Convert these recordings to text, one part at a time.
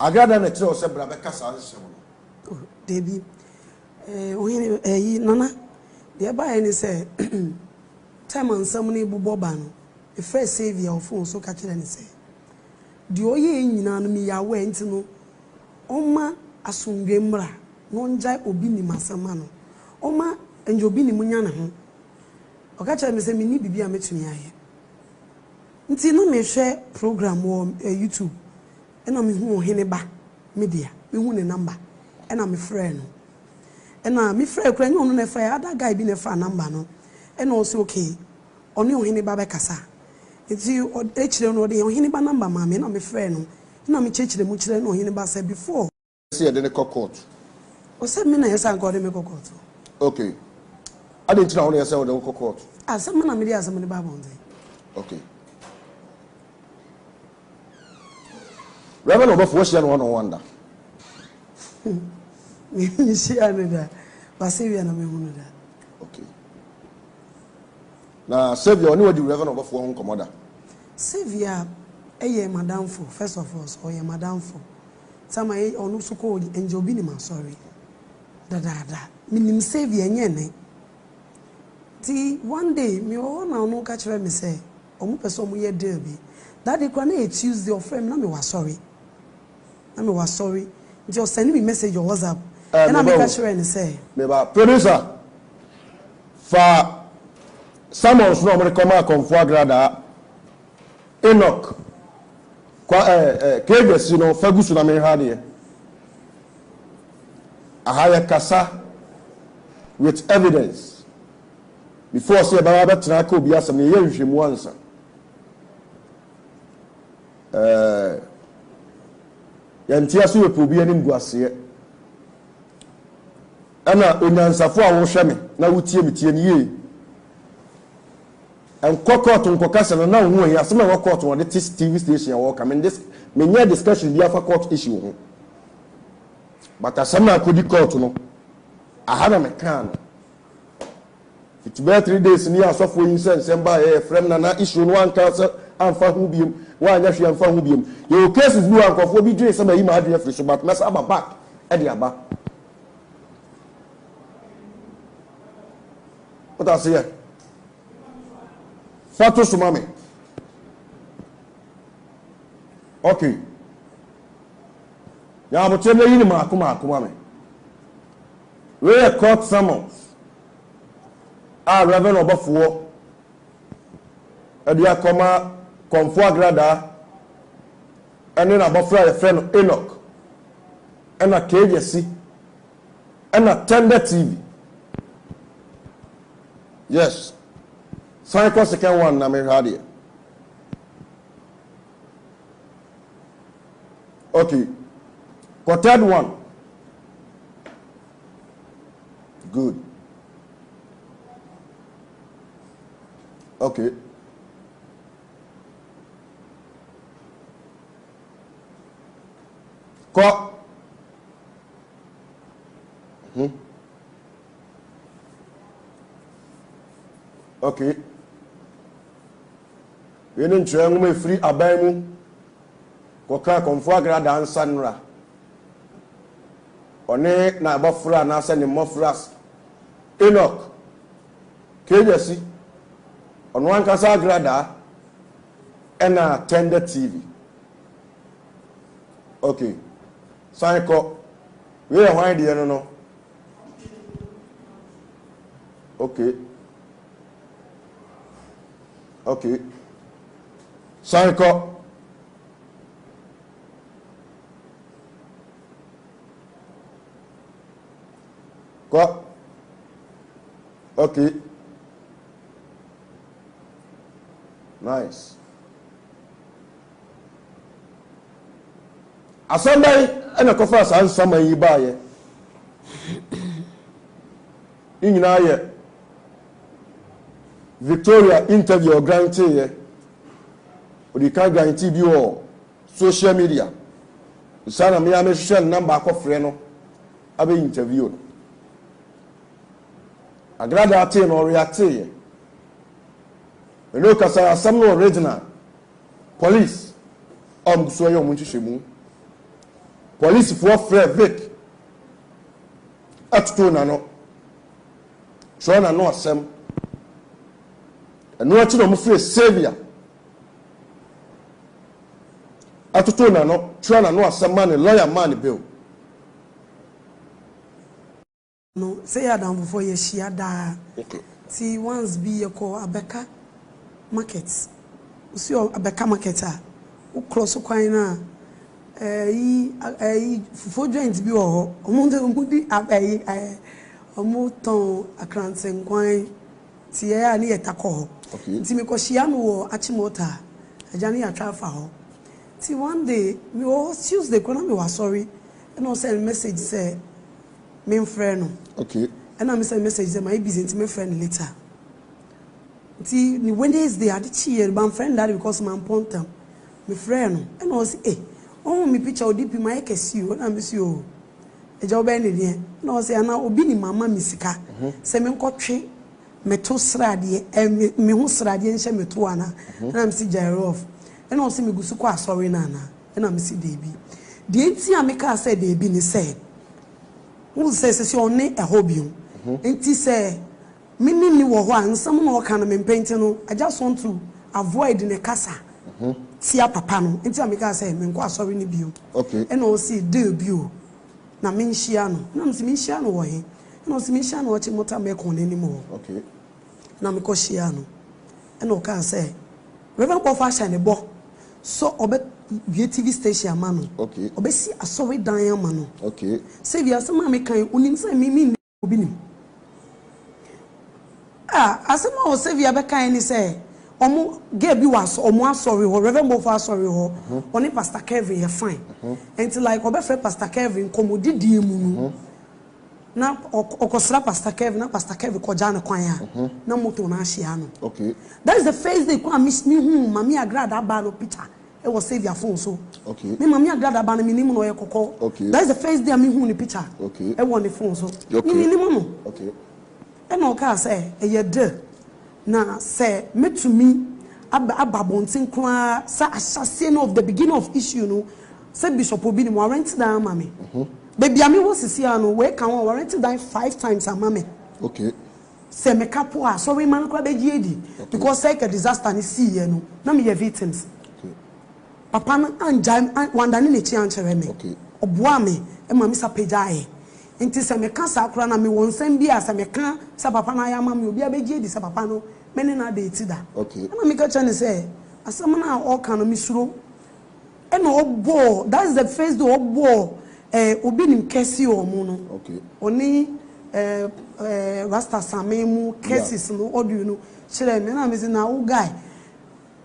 Agrada na tire o se bra be kasa ansem no. Debi oyin nana de ba eni say time ansam na ebubo ba no the first savior of phone so ka kire ni say de oye nyina no mi yawo enti no oma asungwe mra no njai obi ni masama no oma enje obi ni munya ne ho o ka kire me say me ni bibia metumi aye nti no me hwe program wo YouTube ena me hu ohene ba media me hu ne number ena me frɛ no ena me frɛ kura nyo no na fa ada guy bi na fa number no ena o say okay oni ohene ba be kasa nti o echire no de ohene ba number ma me na me frɛ no ena me chechire mu chire no ohene ba say before say e de ne court o say me na yesa nko de me court okay ade ntina ho na yesa o de court asem na me de asem ne ba bonde okay Reverend Obafo share no wonder. Me share no da. Ba Savior na me hunu da. Okay. Na Savior oni wadi Reverend Obafo ho komoda. Savior eye madam for first of all or ye madam for. Sama e onu so ko enjobi ni ma sorry. Da. Minim Savior nye ne. Ti one day me o na onu ka kire me say omu person mu ye deal bi. That day kwa na Tuesday of frame na me was sorry. I was sorry. Just send me message on WhatsApp. And I'm catch and say. Meba producer. For someone no me come konfo agrada. Enoch. Kwa KBS no fagusu na me ha de. Ahaya kasa with evidence. Before say baba betra ka obi asem ye nhwemu ansa. Yantia so epobi anim guase ana onyansafo a wo hwe me na wotie metie ne ye en kokot nkokasa na wo hu asema wo court wo de TV station wo ka me this me nya discussion bi afa court issue ho but asema akodi court no ahana me kan it be 3 days ni asofo yin sensem ba e frem na issue no anka amfa hu biem wa anya hwe amfa hu biem your cases blue ankofo bi dwe sama yi ma adwe free so but mess aba back e de aba what I say photo sumame okay ya mo tele yi ni ma akoma me we court summons Reverend Obafo edia koma konfo agrada ene na bofra ye friend Enoch ena KBS ena Tender TV yes cycle second one na me radio okay third one good okay okay yene ntre ngome free aban mu koka konfo agrada ansanra one na abafra na asa ne mofras Enoch KBS ono ankasa agrada ena Tender TV okay cycle we are why the no okay cycle go okay nice asombai ena kofa san sama yi baaye inyina ye Victoria interview guarantee ye odi ka guarantee bi o social media sana me ame share number akofre no abe interview no agrada ate no react ye eno kasa asam no original police so ye omunchi shemu police for Vic atutu na no so na no asem eno ati no mo free savior atutu na no twa na no asem man lawyer man bill no say adam before ye shia da okay see once be ye call abeka market see abeka market a o cross kwan na fufu joint bi wo omudi omo ton akranten kwan ti e ani etako okay ti me ko shia no wo achimota ajani atrafa ho ti one day me o Tuesday kona me was sorry and I send message say me friend no okay and I send message say my busy to me friend later ti ni Wednesday ade chi ban friend that because man pontam me friend no and I say oh me picture odipi my kesi o na me si o eja oba ne de na o say ana obi ni mama misika se me nkotwe meto srade me hu srade nche meto ana na me si gyro off and I say me gusu kwa sorry na na me si debi de enti ameka say debi ni say who say se onne e hobby enti say mini ni wo ho ansam na o kan me penti no I just want to avoid ne kasa tia papa no enti ameka say me nko asori ni bio okay and o see de bio na me nhia no na me nhia no wo he na o see me nhia no wo chi mota me kon ni mo okay na me ko hia no and o kan say Reverend Paul fashion ne bo so obe TV station ma no okay obe si asori dan ya ma no okay say via some me kan unim say me obi nim asema o say via be kan ni say omo ge bi was omo asori ho Reverend Paul asori ho oni Pastor Kevin fine until like obe fe Pastor Kevin komodidi mu no na okosra Pastor Kevin na Pastor Kevin ko jana kwan ya na moto na ahia no okay that is the first day kwa miss me mami agrada aba no picture e was savior phone so okay me mami agrada aba no minim no ye kokko okay that is the first day me hu ni picture okay e won the phone so okay minim no okay e no ka say e ye de na say metumi aba bontin kwa sa assassin of the beginning of issue no say Bishop Obi ni warrant down mami baby ami wo sisi ano we kan warrant down 5 times amame okay say me kapo a sorry man kwa beji edi because say a disaster ni see ye no na me ye victims okay papa na anjam wanda ni ne chi anchere me okay oboa me e ma mi sa pejae nti say me ka sa akura na me wonsam bi a say me ka sa papa na ya ma me obi abeji edi sa papa no me ne na de ti da okay na me ka chane say asam na o kan no mi suro e na obo that's the first day obo obi nim kesi o mu no okay oni Rasta Samemu cases no audio no chire me na me say na wo guy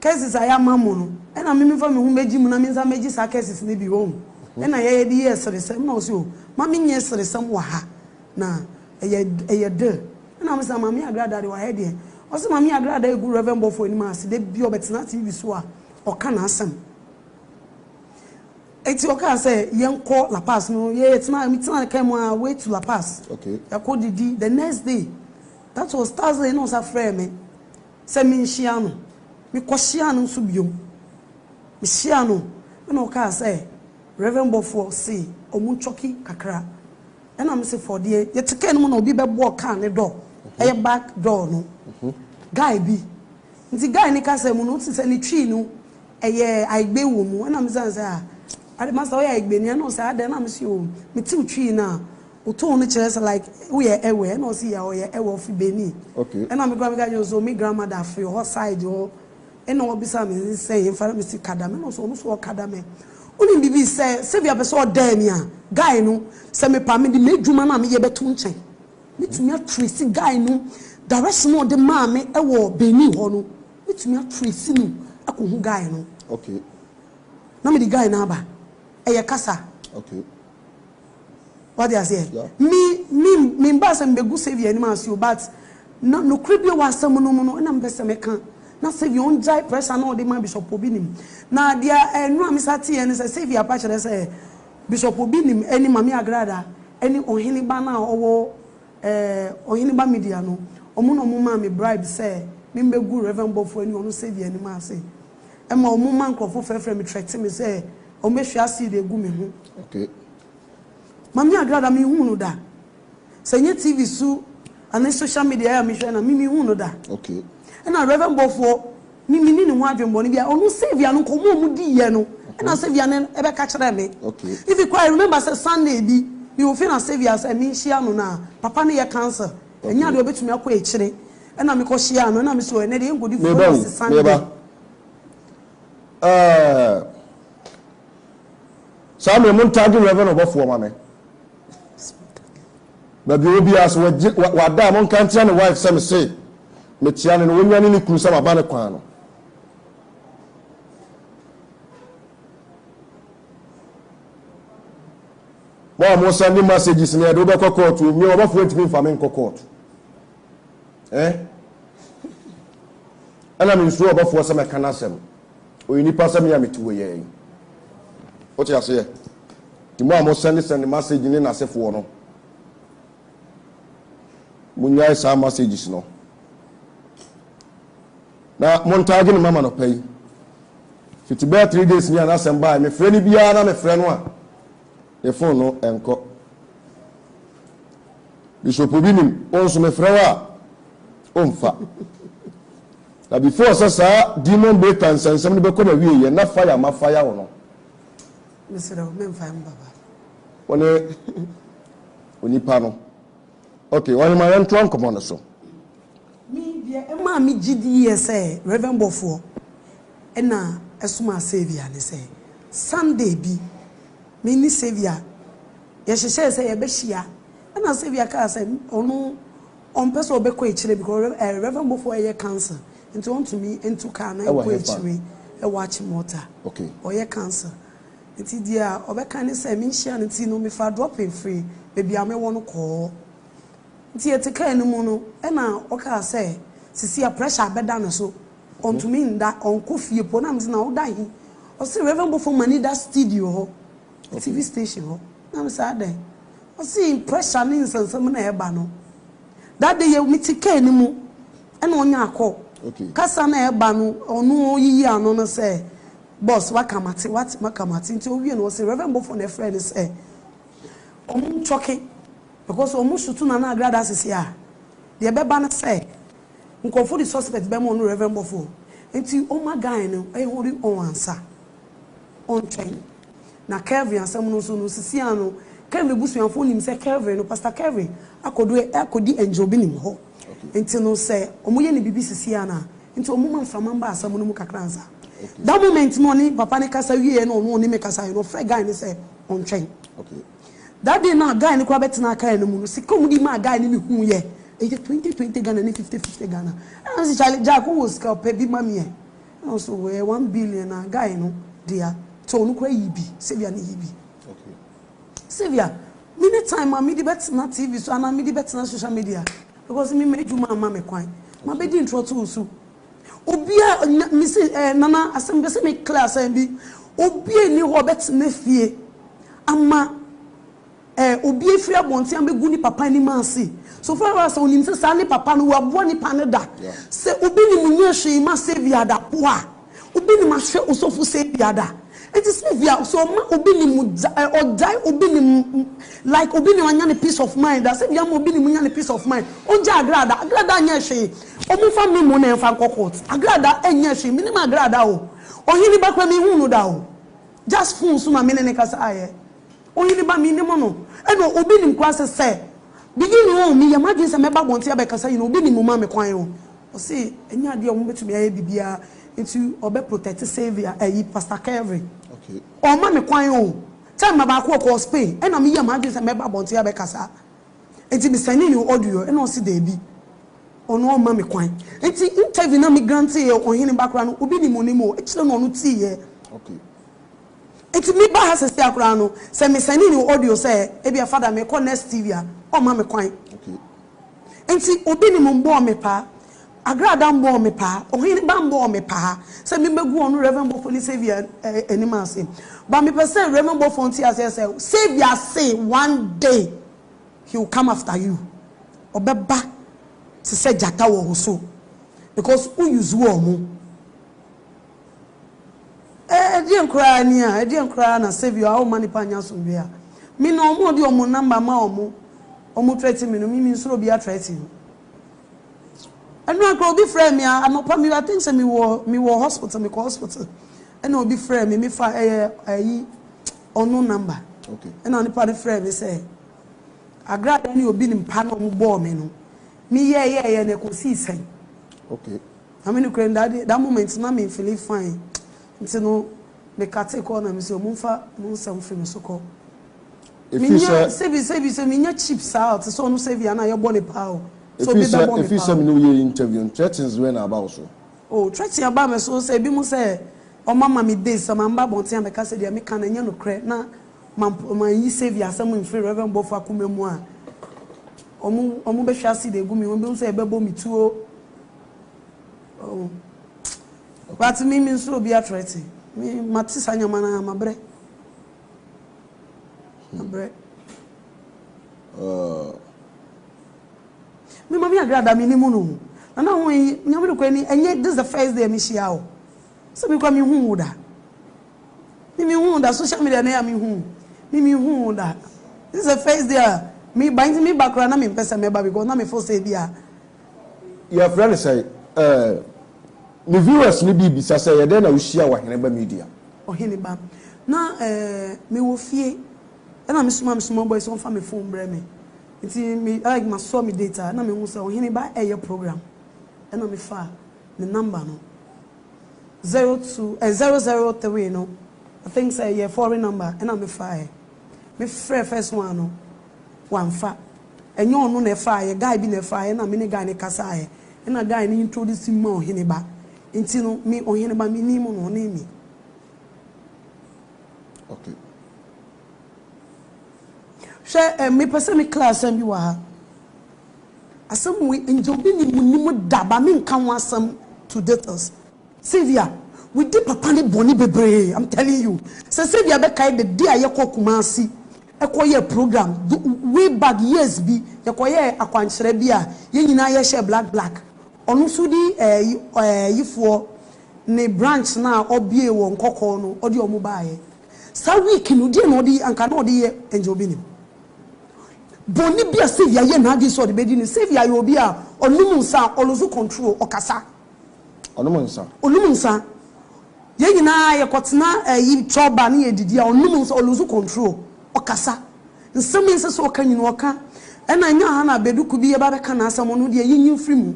cases aya mamu no e na me fa me hu meji mu na me za meji sa cases ne bi wo e na ye di yes resem na o so ma me nye resem wa ha na ye de na me say ma me agrada de wa he de o so ma me agrada egu Reverend Bofo ni ma se de bi obetena TV so a o ka na asem eti oka say yenko La Paz no ye tena mi tena kai mo way to La Paz okay yakodi the next day that was Thursday no sa frame me say me nhia no me ko hia no so biom me hia no na oka say Reverend Bofo see omu choki kakra na me say for the ye teke no na obi be bo car ne door e back door no guy bi nti guy ni ka say mu no say ni twi no eye aigbe wo mu na me say I master we igbeni na say ade na me see o me ti utwi na o to no kire say like we ewe na o see ya o ye ewe of beni okay na me grandma ga so me grandmother for your side o e na obisa me say in me see kadame no so no so kadame uni bibi say we be so da mi a guy no say me pa me di medwuma na me ye beto nchen me tumi atrace guy no direction no de ma me ewo beni ho no me tumi atrace no akohu guy no okay na me di guy na aba eye kasa okay what they say yeah. me mbasa mbegu save ani ma so but no cribio wasam no na mbesa me kan na save on jai pressure na o de ma Bishop Obi nim na dia enu amisati ene say save apa chere say Bishop Obi nim eni mami agrada eni ohini ba na owo ohini ba media no omu no mu ma me bribe say me mbegu Reverend Bofo ani onu save ani ma say e ma omu man krofo fefre me threat me say o me hwa see de gu me ho okay Mami agrada mi hu no da. Se nye TV su and social media ya mi hwe na mi hu no da. Okay. Na Reverend Bofo mi ni ho adwembo ni bia onu Savior no ko mo di ye no. Na Savior ne ebe ka kire me. Okay. If you quite remember say Sunday bi you feel na Savior say mi hia no na papa ne ye cancer. Enya de obetumi akọ e kire. Na me ko hia no na me so ene de ngodi for Sunday. Some mun tagi Reverend Bofo ma me. Baby obi as wa da mon kan tia ne wife say me say me tia ne wonya ne kuru sama ba ne kwan no. Mo send messages ne do be court mi o ba fo ntimi fa me court. Ana me nso oba fo say me kana sem. O ni pa sem ya metu ye. O ti ase. Ti mo send message ni na sefo no. Munya sa messages no. Na montage ni mama no pay. Fiti be 3 days ni ana sem ba me frɛ ni bia na me frɛ no a. The phone no enko. Bishop Obinim onso me frɛ wa omfa. Na before sasa demon break and sensem ni be ko na wie ye na fire ma fire wo no. Mesero me mfa mbaba. One onipa no. Okay, one my own trunk come on so. Me dia e ma mi gidi ye say Reverend Bofo e na esuma Savior ne say Sunday bi me ni Savior ye hye say ye be hia e na Savior ka say onu on person obekọ ekire because Reverend Bofo ye cancer into on to me into car na ekọ ekire e watch motor. Okay. Or ye cancer. Nti dia obeka ne say me hia nti no me fa drop in free baby am won call. Nti eteka enimu no e na oka say sisi a pressure beda no so on to me nda on kofie po na mzi na oda hi o say Reverend Bofo mani that studio ho TV station ho na me say adan o say pressure ni nsansam na eba no that day you meet ka enimu e na onya akọ kasa na eba no onu yiyi ano no say boss wakamati nti owie no say Reverend Bofo na friend say omu choke because omu shutu na agrada sisi a de beba na say nkofo the suspect be mo no Reverend Bofo enti o ma guy no e hori on ansa on train na Kevin asem no so no sisi ano Kevin busuanfo nim say Kevin no Pastor Kevin akodi angel bi nim ho enti no say omu ye ne bibi sisi ana enti omu man framamba asem no mu kakransa that moment money papa ne kasa wie no no me kasa no free guy ne say on train Okay. That day now guy ni kwa betina aka no mu sika mu di ma guy ni me hu ye e 20 Ghana ni 50 Ghana and si Charlie Jack who was ka pe bi mami e also we 1 billion na guy no dia to no kwa yibi Savior ni yibi. Okay. Savior many time ma me di betina TV so ana me di betina social media because me juma ma me kwan ma be di intro to so obia me say nana asem be say me class am bi obia ni ho betina fie ama obi efiri abonti am begu ni papa ni mansi so far as onim se sa ni papa no wabo ni paneda se obi ni munye hwe ma Savior da po a obi ni ma hwe osofu Savior da it is Savior so ma obi ni mu odai obi ni like obi ni anya ni peace of mind that Savior ma obi ni munya ni peace of mind onja agrada anya hwe omu fa me mu na enfa court agrada anya hwe mi ni ma agrada o ohini bakwa mi hu no da o just fun so ma me ne kasa aye ohini ba mi ni mo no eno obi nim kwa se begin no mi ya madwen se meba bonte abekasa yi no obi nim ma me kwan o say enya de o mo betumi aye bibia etu obe protect Savior Pastor Kevin Okay. O ma me kwan o time ba ko Spain ena mi ya madwen se meba bonte abekasa enti mi sani ni audio ena o si da bi ono o ma me kwan enti interview na mi grant e ohini bakra no obi nim onimo e kire no no ti ye. Okay. Iti mi ba ha sesi akura no se me sani ni audio say e bia father me call next TV a o ma me kwan. Okay. Enti obi ni mbo me pa agrada mbo me pa ohini ba mbo me pa se me megu onu Reverend Bofo ni Savior anima say ba me person Reverend Bofo nti as say Savior say one day he will come after you obeba se say jata wo so because who use wo mu Edian cry near, Edian cry na Savior, how many panyas on there. Me no more the omo number ma omo threaten me no me nsoro be threaten. And no I be friend me anopa me I think say me wo hospital me call hospital. And no be friend me fa ono number. Okay. And on the party friend me say agrada ni obi ni mpa no mo bo me no. Me ye na ko see say. Okay. I mean that moment na me feel fine. Nti no me ka take on na me say omfa mo nsam fi me so ko. If you say say me nya chips out so no say via na your body power. So if you say me no ye interview threatens when about so. Oh, threaten about me so say bi mo say o mama me dey some amba bonten am ka say dey me kan nya no kre na man yi say via some in free reverend bofa kuma mu a omu be hwa si dey gu me omu say be bo me tuo. Oh. But me so be a threaten. Me matisa nyama na mabre. Mabre. Me mami agrada me ni mu no. Na ho yi nyame ko ni enye this the first day me shia o. So me kwa me hu da. Me hu da social media na ya me hu. Me hu da. This is the first day me bind me background na me pesa me ba because na me for say bia. Your friend say the viewers ni bi bisa say ye dey na ushia wa hene ba media. O hene ba. Na me wo fie. E na me suma boy so fa me phone bre me. Nti me like my saw me data na me hu say o hene ba eye program. E na me fa the number no 003 no. I think say yeah foreign number. E na me fa me first one no. One fa. Enyo onu na fa ye guy bi na fa ye na me ne guy ne kasa ye. E na guy ne introduce me o hene ba. Nti no me o hene ba me ni mu no na mi. Okay. She me person me class am bi wa ha. Asem we njobi ni mu daba me nka ho asem to date Sylvia, we did papa ne boni bebre. I'm telling you. So Sylvia be kai the day aye ko Kumasi. E ko ye program way back years bi ye ko ye akwankyere bi a ye nyina ye share black. Onu so di yifo ne branch na obie wo nkoko no odi omo baaye. Sa week no di no di anka no di ye njobi ni. Boni bia Sylvia ye na adi so de bedi ni Sylvia ye obi a onum nsa olozu control okasa onum nsa ye nyina ye kotena yi choba na ye didi a onum nsa olozu control okasa nsem nsa so okanyi no oka e na nya ha na beduku bi ye ba beka na asam no de yin free mu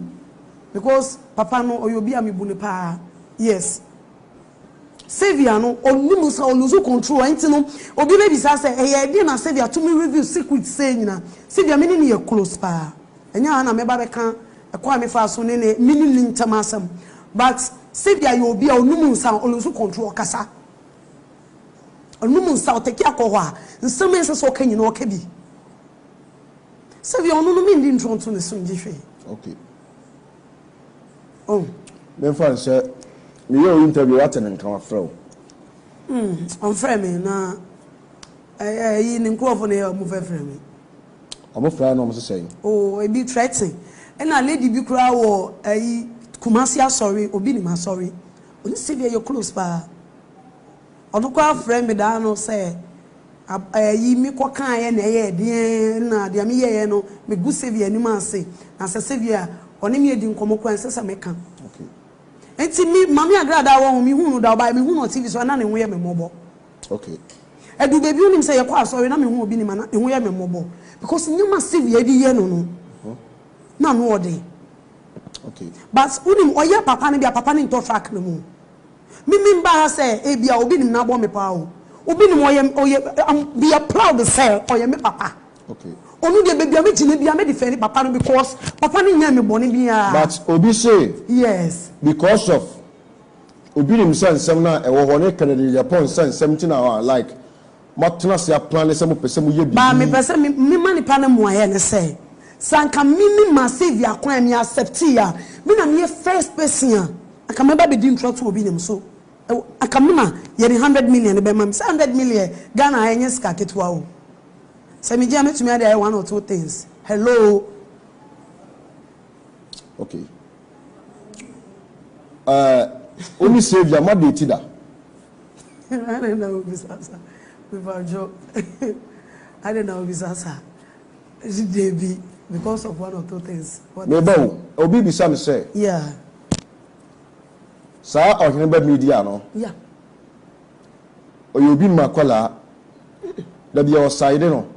because papa no oyobi a mebu ne pa yes Sylvia no onum nsa olozu control enti no obi be bisa say ye dey na Sylvia to me review secret say nyina Sylvia me ni ye close pa enya ha na me ba beka e kwa me fa so ne mini ntamasam but Sylvia you obi a onum nsa olozu control kasa onum nsa oteki akọ ho a nsem nsa so kanyi no oka bi Sylvia onu no me ndi ntronto ne so ngihwe okay oh me fa say me yo interview attend nkan afro on frame me na yi ni nkrofo ne mo fa frame me omo fra no mo say oh e bi threatening and a lady bi kura wo Kumasi sorry obi ni ma sorry oni Sylvia you close pa onu kwa friend me da no say yi mi ko kan ye na ye de na de mi ye no me gu Sylvia ni ma say na say Sylvia oni mi edi nkomo kwan say me kan okay enti mi mami agrada wo mi hunu da ba mi hunu TV so na ne ho ye me mobo okay edu baby unim say ye kwa sorry na me hu obi ni ma na ho ye me mobo because nyama Sylvia di ye no no na no ode okay but unim oya papa ne bia papa ne to track no mu mi mba say e bia obi nim na bo me pa o obi nim oye be proud to say oye me papa okay onu de baby me gine bia me defend papa no because papa ne nya me boni bia but obi say yes because of obi nim nsem na e wo ho ne Kennedy Japan nsem na like matna se plan se mo pese mo ye bi ba me pese me mani pa na mo aye ne say sanka mimi massive akwan mi accept ya me na me first person ya aka me ba be di ntro to obi nim so aka me na ye 100 million be mam 100 million Ghana enye ska ketwa o se me dia metumi ade one or two things hello okay only save your mother tida I don't know this answer with our job I don't know bisa Debbie because of one or two things. Maybe obi bisa me say. Yeah. Sa ohene media no. Yeah. Oyobi makola da bia oside no.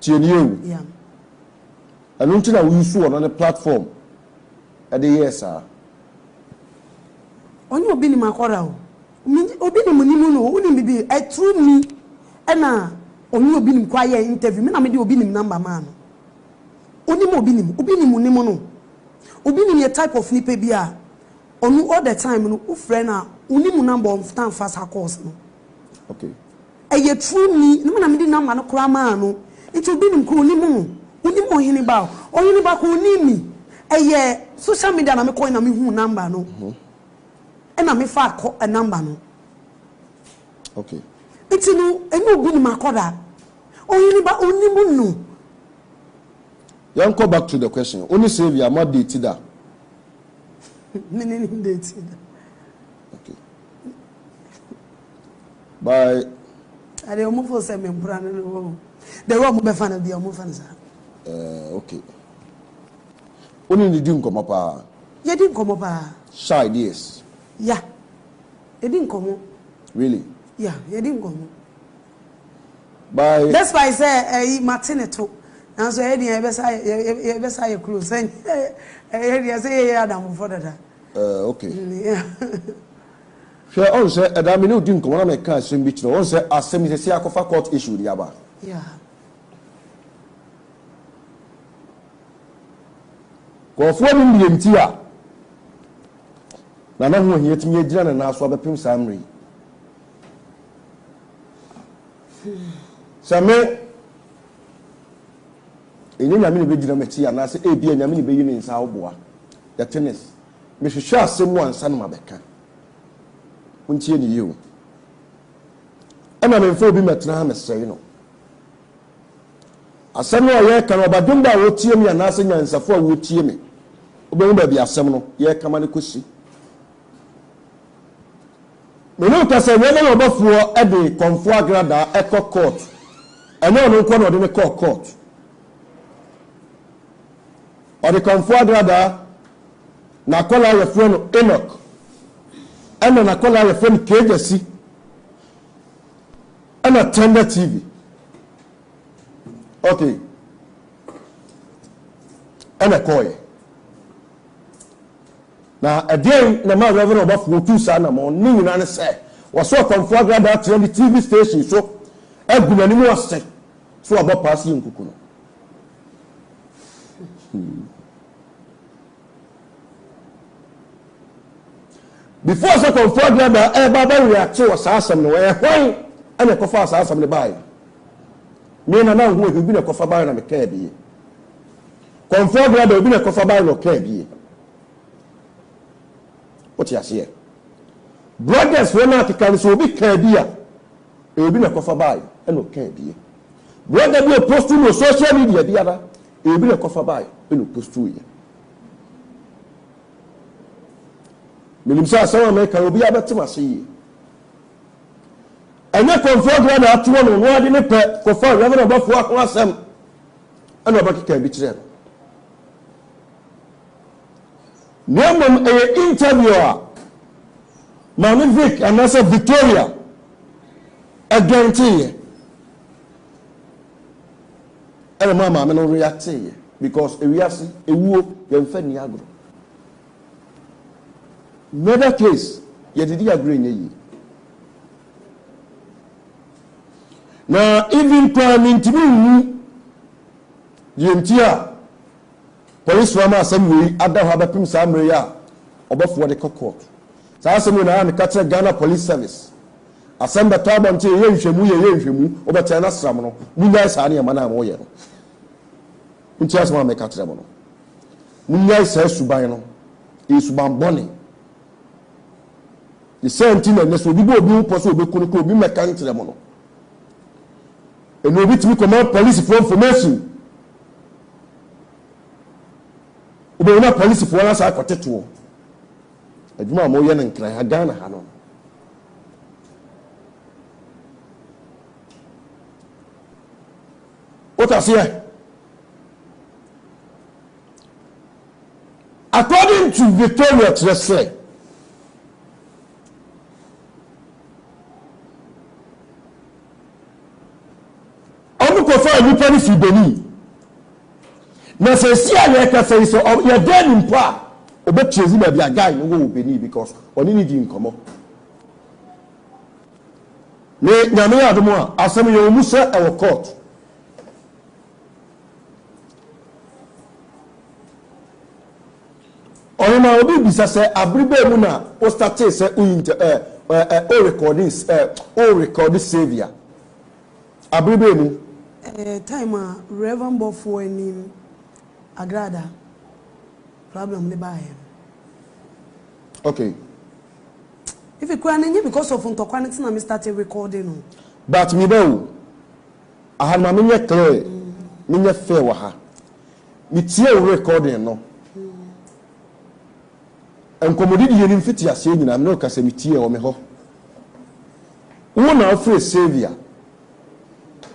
Tieniu. Yeah. Anu nti na we su on the platform. Ade yes ah. Onye obi ni makola o. Obi ni munimu no, uni bibi e true me na onye obi nim kwa ye interview me na me de obi nim number man. Oni mo obi nim munimu no. Obi nim ye type of nipa bi a onu all the time no u friend na unimu number of time fast course no. Okay. Eye true me no na me de number no kura man no. It obi nim ko unimu hini ba. Ohini ba ko unimi. Eye social media na me coin na me hu number no. Na me fa ko a number no. Okay. It's no enu obi ni makoda. Ohini ba onimu no. Yan go back to the question. Only save your more date that. Meaning date. Okay. By I dey omo for say me brand no. The room be fan be omo fan sa. Okay. Only the din come up. Ye din komo pa. Shy ideas. Yeah. Ye din komo. Really? Yeah, ye din komo. By That's why I say Martin to. And so any besa ye close. Say say Adam for that. Okay. Yeah. Sure, on say Adam no din come na me kan asem bi kire. On say asem say akofa court issue di aba. Yeah. Ko fo bi mbiem a. Na ho hie timi agira na naso abepem samri. Same enye nyame ne begira machi ya na se e bia nyame ne beyi ne nsa oboa. The tennis. Me hwehwe asem mo ansa na mabeka. Untie ne yiwo. Ana me mfo bi metena ha mesrɛ no. Asem no ye kan obadum da wo tie me na se nyansafo a wo tie me. Obehu ba bi asem no ye kama ne kosi. Me no ta se me no obafuo e de konfo agrada eko court. Eno no nko no de ne court. Or the comfort rather na call your friend Enoch and na call your friend KJC and a Tender TV. Okay. And a coy. Now again, the man reverend about 42 sana mo ni na say was so comfort rather to the TV station so e gunani mo say so about passing nkuku no. Before so comfort rather baba react to asasam no e hwan ana kofa asasam ne bai me na hu e bi na kofa bai na me ka bi comfort rather bi na kofa bai no ka bi what you say brothers we na can so bi ka bi a e bi na kofa bai e no ka bi brother bi post no social media bi ada e bi na kofa bai e no post to ye Milimsa sawa me kan obi abetima seyi. Anya comfort na atuo no no ade ne pe kofa reverend bafo akon asem. Ana obakika bi kire. Nemom interviewer Mama Vic and also Victoria again and mama me no react because ewiase ewuo yemfa ni agro. Another case, you did agree in now, even planning to me, the police rama assembly, other Habapim Samria, above what they court. So I said, I am a catcher Ghana Police Service. Assemble Tab until Yenshemu, over China Samano, Munya Sani, Mana Moyer. Untias Mamma Catramono. Munya says Subano, is Bamboni. The same thing and so we go be possible be be mechanic to them no. And we bit me command police for information. We na police for us akote to. Aduma mo ye na nkran ha Ghana ha no. What I say? According to Victoria Tresse, I'm going to find you penny for Benin. Now, say, see, I can say so. You're dead in part. But chasing by a guy who will be because only need you come up. Me, Yamia Adamo, as some of your Musa our court. Onima obi bisa say abribe mu na o start say o recordings o record savior abribe mu time Reverend Bofo enim agrada problem le ba here. Okay, if you can because of ntokwa na me start recording no but me do ahama me nye clear me nye fair wa ha me tie recording no and commodity you fit ya say nyina no ka se me tie o me ho wo na free savior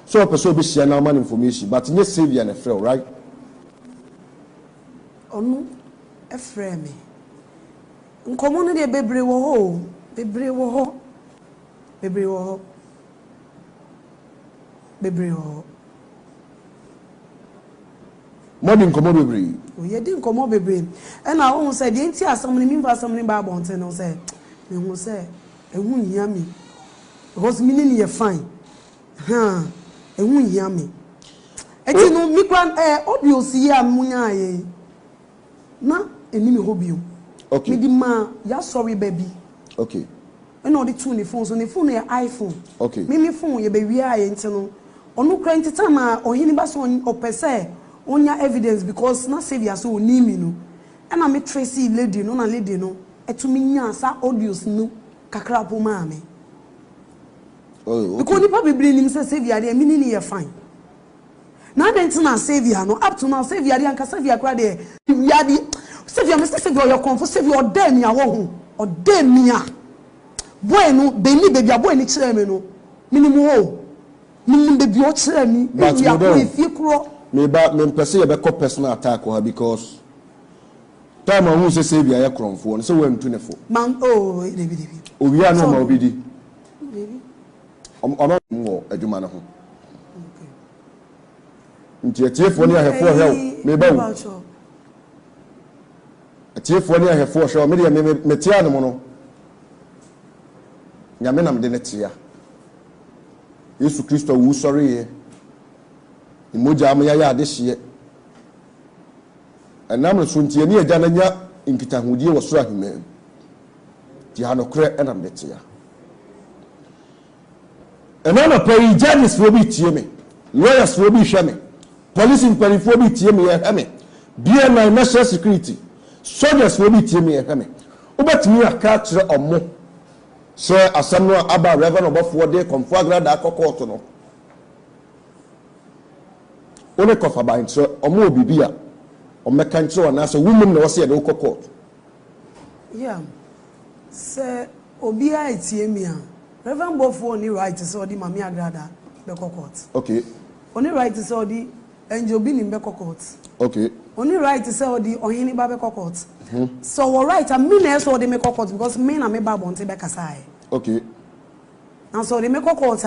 so person be share na man information but nye savior na free right onu e free me nkomo no de bebre wo ho bebre wo ho bebre wo ho bebre wo modern nkomo bebre o ye di nkomo bebre e na wo say de nti asam ni mi fa asam ni ba bonte no say me hu say ehun hia mi because me ni ye fine ehun hia mi eti no mi kwan audio si ya munya ye na eni me hobio. Okay. Me di ma ya sorry baby. Okay. And all the two ni phone so ni phone ya iPhone. Okay. Me phone ye be wi aye nti no. Onu kra nti time ohini ba so opese onya evidence because na save ya so oni mi no. E na me tracy lady no na lady no etumi nya sa audios no kakra po ma me. Oh, okay. Because ni pa bibli nim say save ya de me ni ye fine. Na den ti na save ya no up to now save ya de anka save ya kra de ya di save ya Mr. Save your comfort save your dem ya wo ho o dem ya boy no beni baby boy ni kire me no minimum o minimum baby o kire mi ya ko ifie kro me pese ye be ko personal attack ha because time who say save ya kromfo no say we ntu ne fo man oh debi owi anu ma obi di baby ono mo adwuma ne ho nti etiefo ni ahefo hel me ba wo etiefo ni ahefo hwe me de me tia ne mo no nyame nam de ne tia Yesu Kristo wu sori ye imoja am ya ade hye enam so ntie ni agya na nya nkitahudie wo so ahimem ti ha no kre enam de tia enana pay judges wo bi tie me lawyers wo bi hwe me police imperial bi tie me ye he me BNI national security soldiers wo bi tie me ye he me obatimi aka kire omo so asam no aba reverend obofo de komfo agrada akokot no one kofa ban so omo obibia o meka nkire ona so wumum na wose ye de kokot yeah se obia etie me a reverend obofo ni right so di mami agrada be kokot okay oni right so di enjo bi ni be kokot okay oni right so di ohini ba be kokot so we right I mean na so dey make court because me na me ba bonte be kasai okay and so dey make court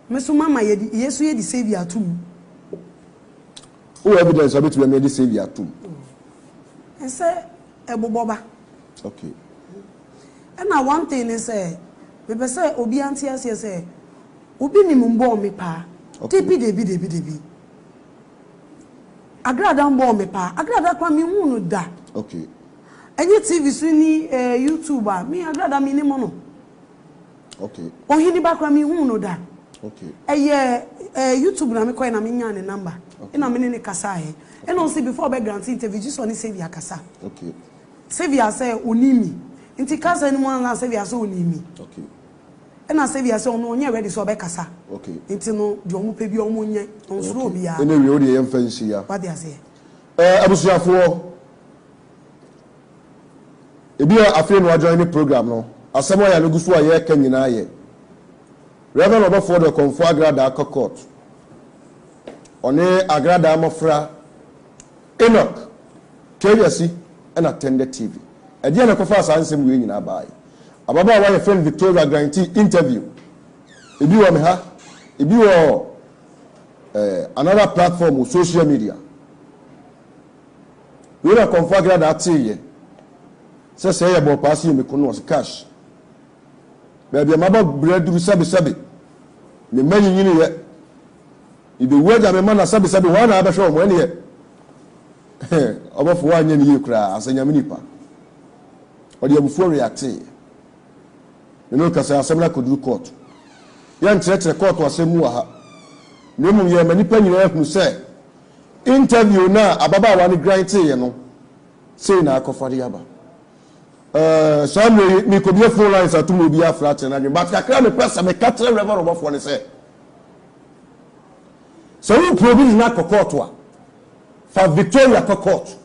me so mama ye yesu ye di save atum who evidence about we made save atum and say eboboba okay and na one thing is say me be say obi anti ase say obi ni mbo me pa debi agrada mbo me pa agrada kwa mi hu no da okay any TV suni YouTuber me agrada mi ni mo no okay ohini bakra mi hu no da okay YouTube na me koy na me nya ne number ina me ne kasa he e no see before be grant interview just on save ya kasa okay save ya say onimi nti kasa ni mo na save ya say onimi okay ina save ya say ono onye ready so be kasa okay nti no de omo pe bi omo nye onsuro bi ya ene we o de yem fancy ya what dey say abusuafo ebi afre no join the program no asemo ya lugusu aye ka nyina ye reverend obafo de konfo agrada court one agrada amofra Enoch KBC and attended TV edi na kofa asansem we nyina bae ababa wa friend Victoria Granty interview ebi wo me ha ebi wo another platform of social media we na konfa agrada atiye say about passing me kono was cash baby amaba breaduru sabe me manyi nyini ye ibe waja me mana sabe wana abehwe o mo ene ye obofo wa anya ni kura asanya me nipa odi abufu react you know kasa asemna kodu court yan tretre court wasemu wa ha nemu ye manipa nyina ehunu say interview na ababa wa ni grant ye no say na akofari aba some me could be full lines at to be a flat and but I can't press me catch the river of one say so we provision na court for Victoria court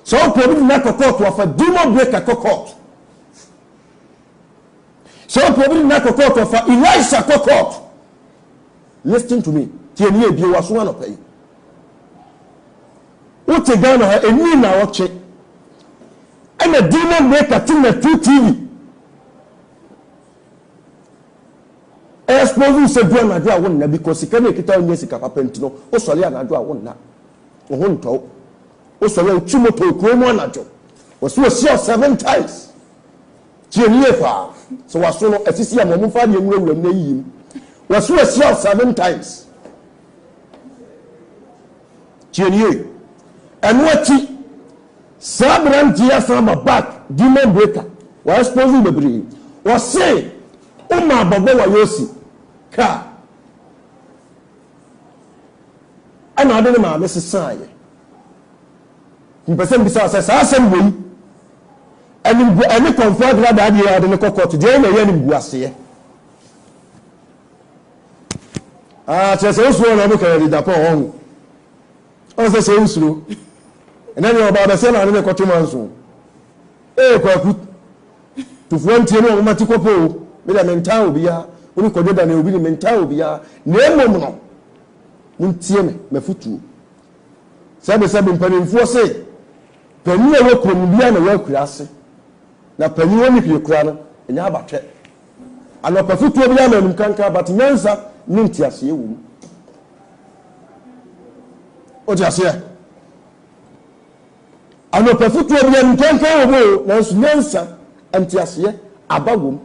so provision na court for demon breaker court so provision na court for Elisha court listen to me tie ni ebi wa so na pay what te Ghana eni na watch I'm a demon breaker to the 2 TV. I suppose you said, "Don't do I want because he can't make it on Jessica Papentino." Oh, sorry, I do I want that. Oh, honto. Oh, sorry, Chimoto, Kumonajo. Was so 7 times. Chiefa. So was so as you see a moment for you when name. Was so 7 times. Chie. And what Sabrantia sama back demon breaker was supposed to be was say Uma Baba Yosi ka ana adene ma me sesaye mpese bisa say asem boyi ani confirm that that dey adene kokot dey na ye ni buase chese osuo na be ka di Japan on say usuro and then your baba say na ne ko tumanso kwaku to frontier no matiko po me da mental obia oni ko doda na obi ni mental obia na emom no muntie me mafutuo sabe mpanimfo say pani e wokrom bia na wakura ase na pani woni hwe kura no enya abatwe ano pafutuo bia na nkanka but nyansa ninti ase ewu o ti ase ano pafutuo bia nkanka obo na nyansa anti ase abagom